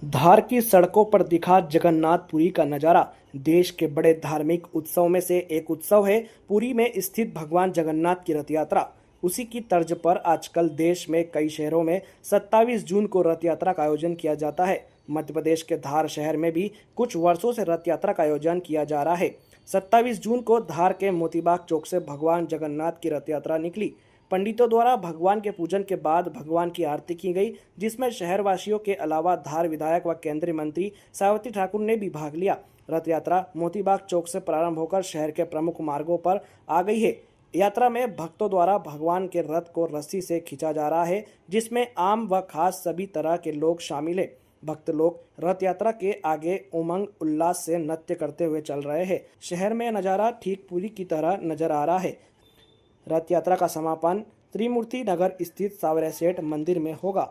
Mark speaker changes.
Speaker 1: धार की सड़कों पर दिखा जगन्नाथपुरी का नजारा। देश के बड़े धार्मिक उत्सव में से एक उत्सव है पुरी में स्थित भगवान जगन्नाथ की रथ यात्रा। उसी की तर्ज पर आजकल देश में कई शहरों में 27 जून को रथ यात्रा का आयोजन किया जाता है। मध्य प्रदेश के धार शहर में भी कुछ वर्षों से रथ यात्रा का आयोजन किया जा रहा है। 27 जून को धार के मोतीबाग चौक से भगवान जगन्नाथ की रथ यात्रा निकली। पंडितों द्वारा भगवान के पूजन के बाद भगवान की आरती की गई, जिसमें शहरवासियों के अलावा धार विधायक व केंद्रीय मंत्री सावित्री ठाकुर ने भी भाग लिया। रथ यात्रा मोतीबाग चौक से प्रारंभ होकर शहर के प्रमुख मार्गों पर आ गई है। यात्रा में भक्तों द्वारा भगवान के रथ को रस्सी से खींचा जा रहा है, जिसमें आम व खास सभी तरह के लोग शामिल हैं। भक्त लोग रथ यात्रा के आगे उमंग उल्लास से नृत्य करते हुए चल रहे हैं। शहर में नज़ारा ठीक पुरी की तरह नजर आ रहा है। रथ यात्रा का समापन त्रिमूर्ति नगर स्थित सावरे सेठ मंदिर में होगा।